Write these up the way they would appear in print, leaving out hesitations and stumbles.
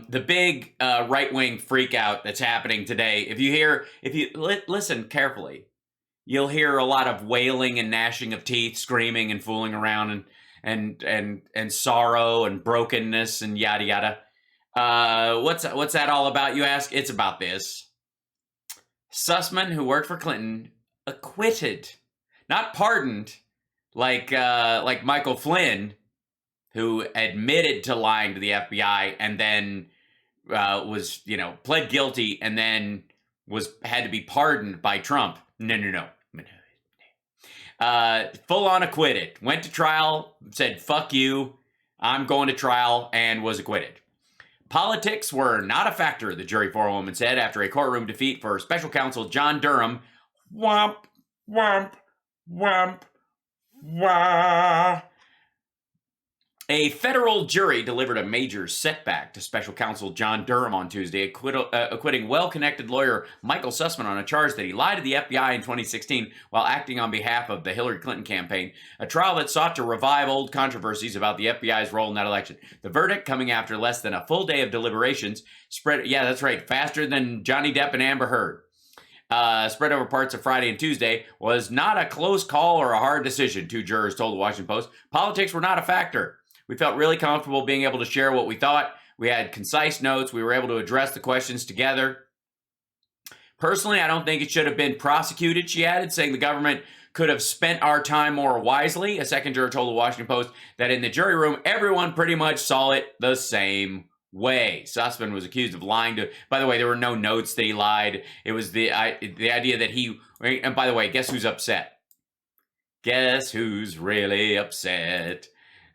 The big right-wing freakout that's happening today. If you listen carefully, you'll hear a lot of wailing and gnashing of teeth, screaming and fooling around, and sorrow and brokenness and yada yada. What's that all about, you ask? It's about this. Sussman, who worked for Clinton, acquitted, not pardoned, like Michael Flynn, who admitted to lying to the FBI and then was, pled guilty and then had to be pardoned by Trump. No. Full on acquitted. Went to trial, said, fuck you, I'm going to trial, and was acquitted. Politics were not a factor, the jury forewoman said after a courtroom defeat for special counsel John Durham. Womp, womp, womp, wah. A federal jury delivered a major setback to special counsel John Durham on Tuesday, acquitting well-connected lawyer Michael Sussman on a charge that he lied to the FBI in 2016 while acting on behalf of the Hillary Clinton campaign, a trial that sought to revive old controversies about the FBI's role in that election. The verdict, coming after less than a full day of deliberations, spread faster than Johnny Depp and Amber Heard. Spread over parts of Friday and Tuesday, was not a close call or a hard decision, two jurors told the Washington Post. Politics were not a factor. We felt really comfortable being able to share what we thought. We had concise notes. We were able to address the questions together. Personally, I don't think it should have been prosecuted, she added, saying the government could have spent our time more wisely. A second juror told the Washington Post that in the jury room, everyone pretty much saw it the same way. Sussman was accused of lying to, by the way, there were no notes that he lied. It was the idea that he, and by the way, guess who's upset? Guess who's really upset?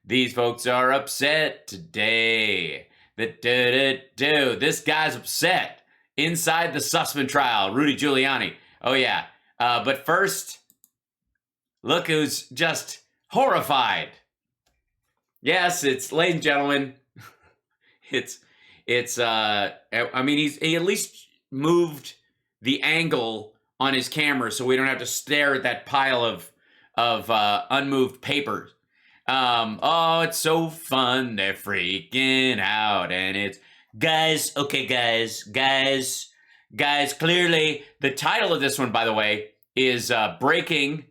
These folks are upset today. This guy's upset. Inside the Sussman trial, Rudy Giuliani. Oh, yeah. But first, look who's just horrified. Yes, it's, ladies and gentlemen, he at least moved the angle on his camera so we don't have to stare at that pile of unmoved papers. It's so fun, they're freaking out, and it's, guys, clearly, the title of this one, by the way, is Breaking,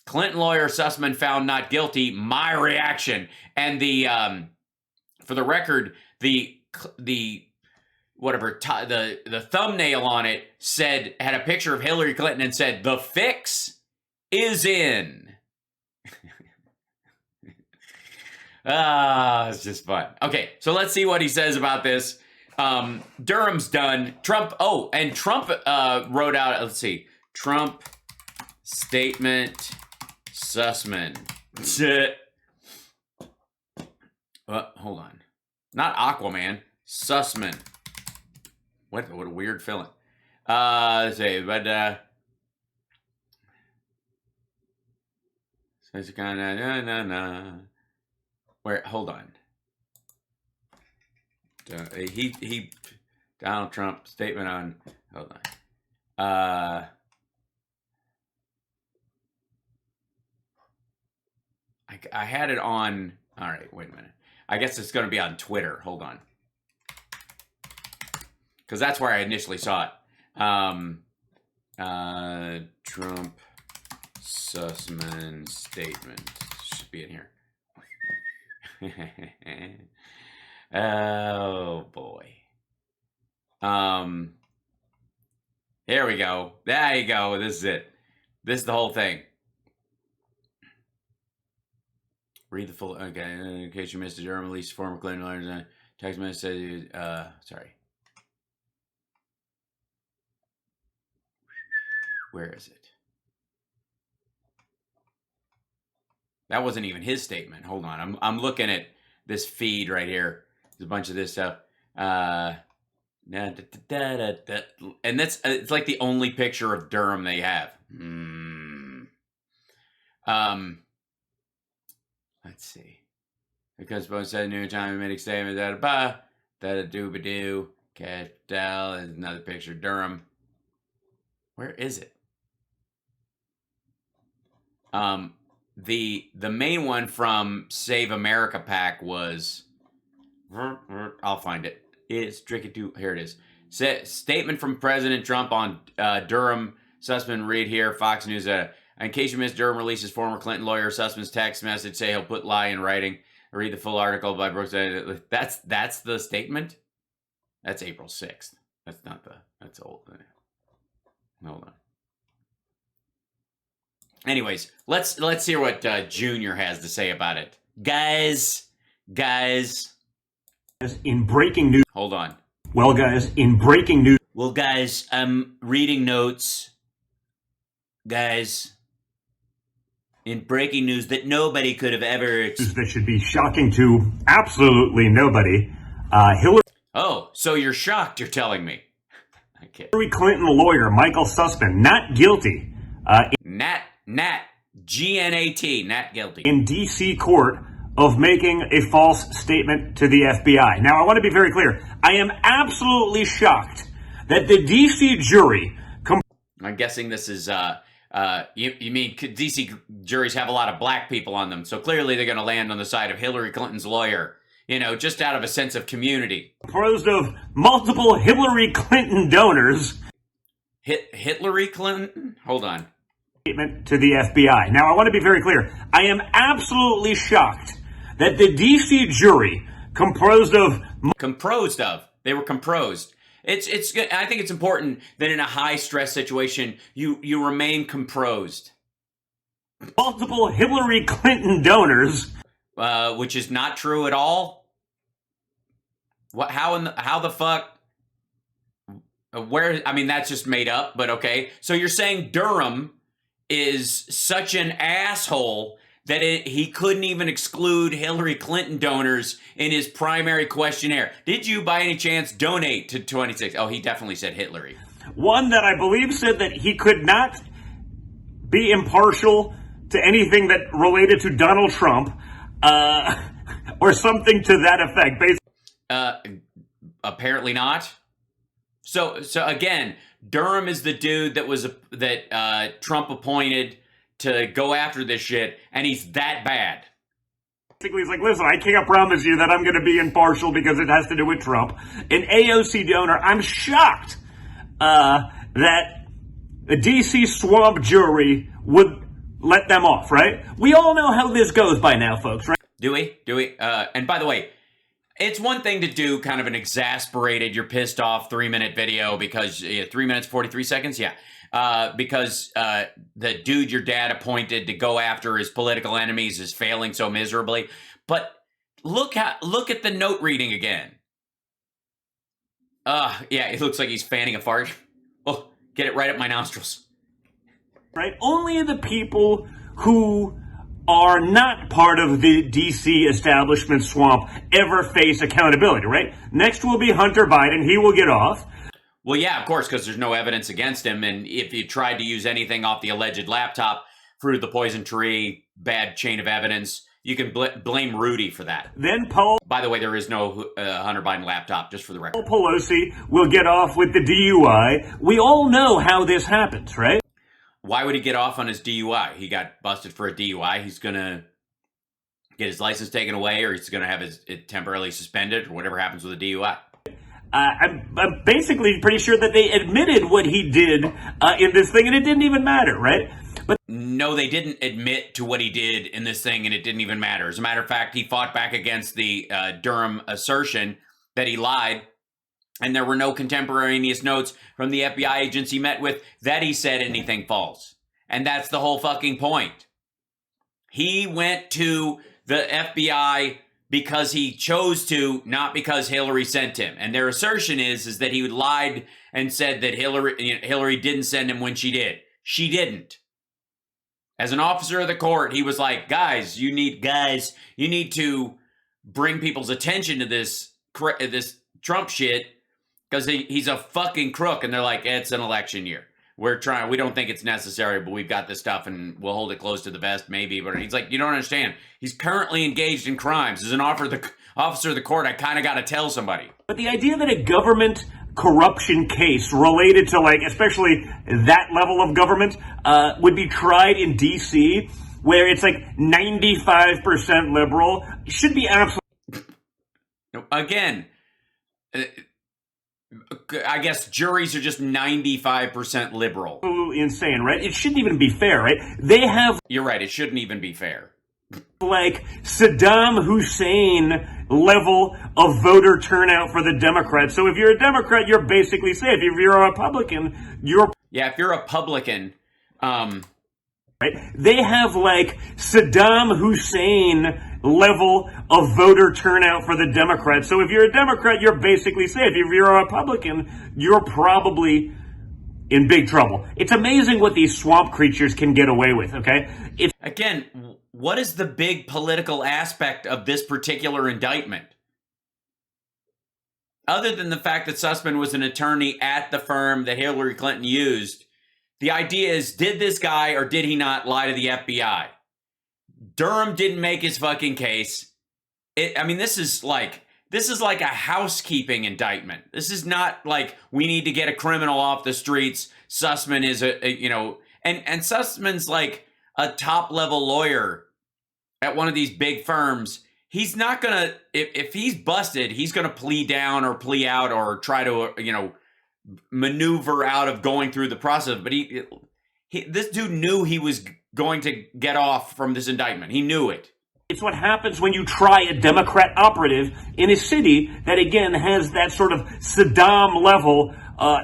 Clinton lawyer Sussman found not guilty, my reaction, and for the record, the thumbnail on it had a picture of Hillary Clinton and said, "The fix is in." It's just fun. Okay, so let's see what he says about this. Durham's done. Trump wrote out, let's see, Trump statement, Sussman. Hold on. Not Aquaman, Sussman. What a weird feeling. Let's see, but, so it's kind of, where, hold on. Donald Trump statement on, hold on. I had it on, all right, wait a minute. I guess it's going to be on Twitter. Hold on. Because that's where I initially saw it. Trump Sussman statement. Should be in here. Oh boy. Here we go. There you go. This is it. This is the whole thing. Read the full. Okay, in case you missed it, Durham released former Clinton lawyers. Text message said, sorry. Where is it? That wasn't even his statement. Hold on. I'm looking at this feed right here. There's a bunch of this stuff. And that's it's like the only picture of Durham they have. Let's see. Because both said New York Times made a statement that a doobadoo. Cashtel is another picture of Durham. Where is it? The main one from Save America PAC was, I'll find it. is tricky to. Here it is. Statement from President Trump on Durham. Sussman, read here. Fox News. In case you missed, Durham releases former Clinton lawyer Sussman's text message. Say he'll put lie in writing. Read the full article by Brooks. That's the statement. That's April 6th. That's not the. That's old. Hold on. Anyways, let's hear what Junior has to say about it. Guys. In breaking news. Hold on. Well, guys, in breaking news. Well, guys, I'm reading notes. Guys, in breaking news that nobody could have ever. That should be shocking to absolutely nobody. Hillary. Oh, so you're shocked? You're telling me. Hillary Clinton lawyer Michael Sussman not guilty. Nat G-N-A-T, not guilty. In D.C. court of making a false statement to the FBI. Now, I want to be very clear. I am absolutely shocked that the D.C. jury... I'm guessing this is, you mean D.C. juries have a lot of black people on them, so clearly they're going to land on the side of Hillary Clinton's lawyer, just out of a sense of community. Composed of multiple Hillary Clinton donors... Hillary Clinton? Hold on. Statement to the FBI. Now, I want to be very clear. I am absolutely shocked that the D.C. jury composed of... They were composed. It's. I think it's important that in a high-stress situation, you remain composed. Multiple Hillary Clinton donors... which is not true at all. What? How the fuck... Where? I mean, that's just made up, but okay. So you're saying Durham is such an asshole that he couldn't even exclude Hillary Clinton donors in his primary questionnaire. Did you, by any chance, donate to 26? Oh, he definitely said Hillary. One that I believe said that he could not be impartial to anything that related to Donald Trump, or something to that effect. Apparently not. So again, Durham is the dude that Trump appointed to go after this shit, and he's that bad. Basically, he's like, listen, I can't promise you that I'm going to be impartial because it has to do with Trump. An AOC donor, I'm shocked that the D.C. swamp jury would let them off, right? We all know how this goes by now, folks, right? Do we? And by the way, it's one thing to do kind of an exasperated, you're pissed off 3-minute video because 3 minutes, 43 seconds. Yeah. Because the dude your dad appointed to go after his political enemies is failing so miserably. But look at the note reading again. Yeah, it looks like he's fanning a fart. Oh, get it right up my nostrils. Right? Only the people who are not part of the D.C. establishment swamp ever face accountability, right? Next will be Hunter Biden. He will get off. Well, yeah, of course, because there's no evidence against him. And if you tried to use anything off the alleged laptop, fruit of the poison tree, bad chain of evidence, you can blame Rudy for that. Then Paul... By the way, there is no Hunter Biden laptop, just for the record. Paul Pelosi will get off with the DUI. We all know how this happens, right? Why would he get off on his DUI? He got busted for a DUI. He's going to get his license taken away, or he's going to have it temporarily suspended, or whatever happens with a DUI. I'm basically pretty sure that they admitted what he did in this thing, and it didn't even matter, right? But no, they didn't admit to what he did in this thing, and it didn't even matter. As a matter of fact, he fought back against the Durham assertion that he lied, and there were no contemporaneous notes from the FBI agents he met with that he said anything false. And that's the whole fucking point. He went to the FBI because he chose to, not because Hillary sent him. And their assertion is that he lied and said that Hillary didn't send him when she did. She didn't. As an officer of the court, he was like, guys, you need to bring people's attention to this Trump shit, because he's a fucking crook. And they're like, it's an election year. We don't think it's necessary, but we've got this stuff and we'll hold it close to the vest, maybe. But he's like, you don't understand. He's currently engaged in crimes. As an officer of the court, I kind of got to tell somebody. But the idea that a government corruption case related to, like, especially that level of government would be tried in D.C., where it's like 95% liberal, should be absolutely... Again, I guess juries are just 95% liberal. Absolutely insane, right? It shouldn't even be fair, right? They have... You're right, it shouldn't even be fair. Like Saddam Hussein level of voter turnout for the Democrats. So if you're a Democrat, you're basically safe. If you're a Republican, you're... Yeah, if you're a publican, right? They have like Saddam Hussein level of voter turnout for the Democrats. So if you're a Democrat, you're basically safe. If you're a Republican, you're probably in big trouble. It's amazing what these swamp creatures can get away with, okay? Again, what is the big political aspect of this particular indictment? Other than the fact that Sussman was an attorney at the firm that Hillary Clinton used, the idea is, did this guy or did he not lie to the FBI? Durham didn't make his fucking case. This is like a housekeeping indictment. This is not like we need to get a criminal off the streets. Sussman is and Sussman's like a top level lawyer at one of these big firms. He's not gonna, if he's busted, he's gonna plea down or plea out or try to, maneuver out of going through the process. But this dude knew he was going to get off from this indictment. He knew it. It's what happens when you try a Democrat operative in a city that, again, has that sort of Saddam level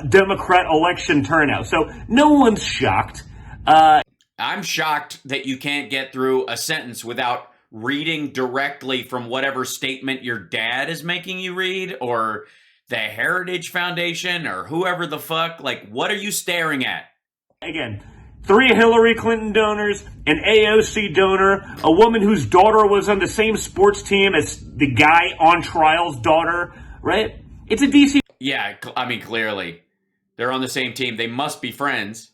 Democrat election turnout. So no one's shocked. I'm shocked that you can't get through a sentence without reading directly from whatever statement your dad is making you read, or the Heritage Foundation, or whoever the fuck. Like, what are you staring at? Again, 3 Hillary Clinton donors, an AOC donor, a woman whose daughter was on the same sports team as the guy on trial's daughter, right? It's a DC... Yeah, clearly. They're on the same team. They must be friends.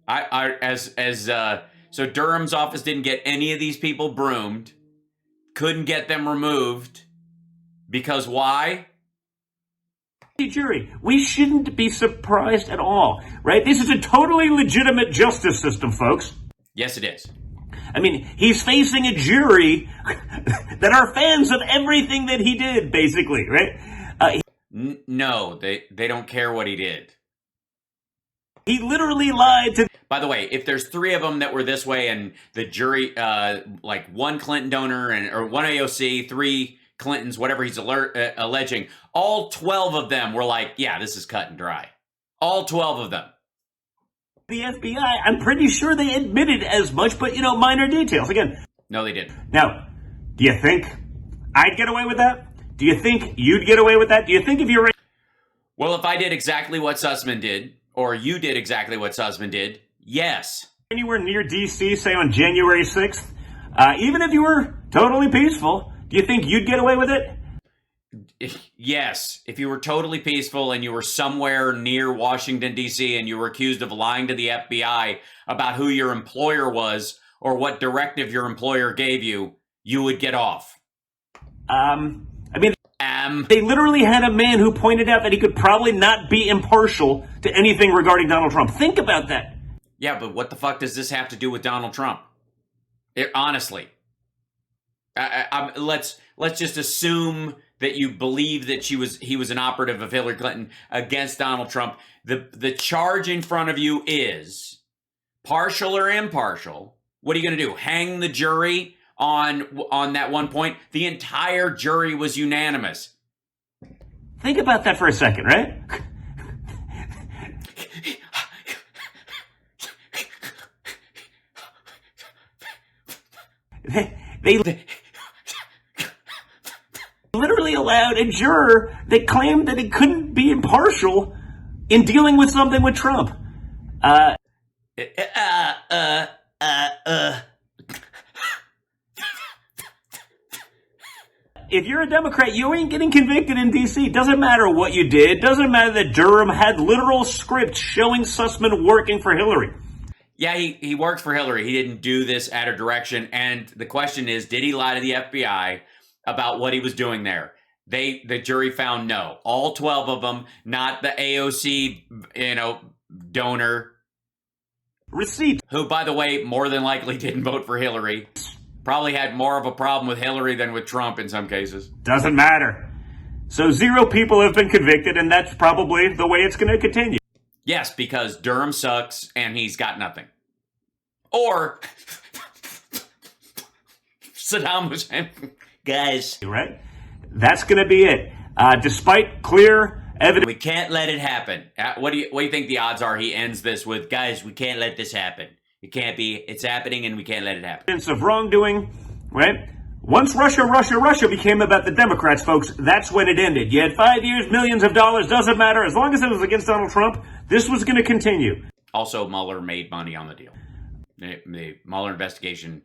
So Durham's office didn't get any of these people broomed, couldn't get them removed, because why? Jury. We shouldn't be surprised at all, right? This is a totally legitimate justice system, folks. Yes, it is. He's facing a jury that are fans of everything that he did, basically, right? No, they don't care what he did. He literally lied to... By the way, if there's 3 of them that were this way and the jury, like 1 Clinton donor or 1 AOC, 3 Clintons, whatever he's alleging, all 12 of them were like, yeah, this is cut and dry. All 12 of them. The FBI, I'm pretty sure they admitted as much, but, minor details. Again. No, they didn't. Now, do you think I'd get away with that? Do you think you'd get away with that? Do you think if you're... Well, if I did exactly what Sussman did, or you did exactly what Sussman did, yes. Anywhere near D.C., say on January 6th, even if you were totally peaceful... Do you think you'd get away with it? Yes. If you were totally peaceful and you were somewhere near Washington, D.C., and you were accused of lying to the FBI about who your employer was or what directive your employer gave you, you would get off. They literally had a man who pointed out that he could probably not be impartial to anything regarding Donald Trump. Think about that. Yeah, but what the fuck does this have to do with Donald Trump? Honestly. Let's just assume that you believe that he was an operative of Hillary Clinton against Donald Trump. The charge in front of you is partial or impartial. What are you going to do? Hang the jury on that one point? The entire jury was unanimous. Think about that for a second, right? They literally allowed a juror that claimed that he couldn't be impartial in dealing with something with Trump. If you're a Democrat, you ain't getting convicted in D.C. Doesn't matter what you did. Doesn't matter that Durham had literal scripts showing Sussman working for Hillary. Yeah, he worked for Hillary. He didn't do this at her direction. And the question is, did he lie to the FBI about what he was doing there? The jury found no. All 12 of them, not the AOC, donor. Receipt. Who, by the way, more than likely didn't vote for Hillary. Probably had more of a problem with Hillary than with Trump in some cases. Doesn't matter. So 0 people have been convicted, and that's probably the way it's going to continue. Yes, because Durham sucks and he's got nothing. Or Saddam Hussein. Guys. Right? That's going to be it. Despite clear evidence. We can't let it happen. What do you think the odds are he ends this with, guys, we can't let this happen. It can't be. It's happening and we can't let it happen. Of wrongdoing, right? Once Russia became about the Democrats, folks, that's when it ended. You had 5 years, millions of dollars, doesn't matter. As long as it was against Donald Trump, this was going to continue. Also, Mueller made money on the deal. The Mueller investigation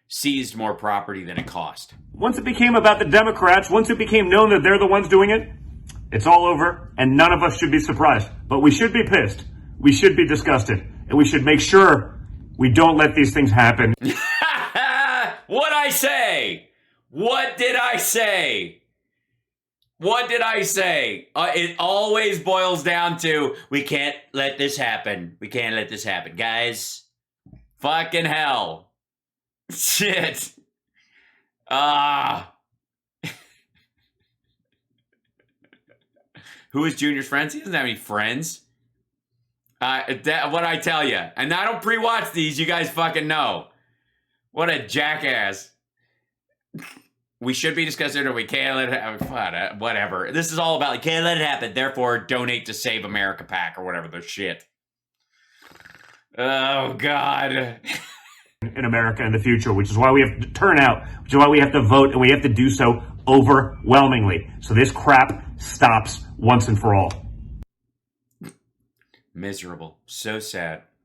seized more property than it cost. Once it became about the Democrats, once it became known that they're the ones doing it, it's all over, and none of us should be surprised. But we should be pissed. We should be disgusted. And we should make sure we don't let these things happen. What'd I say? What did I say? What did I say? It always boils down to, we can't let this happen. We can't let this happen. Guys, fucking hell. Shit. Who is Junior's friends? He doesn't have any friends. What I tell you. And I don't pre-watch these. You guys fucking know. What a jackass. We should be discussing it or we can't let it happen. Whatever. This is all about, like, can't let it happen. Therefore, donate to Save America PAC or whatever the shit. Oh, God. In America in the future, which is why we have to turn out, which is why we have to vote, and we have to do so overwhelmingly. So this crap stops once and for all. Miserable. So sad.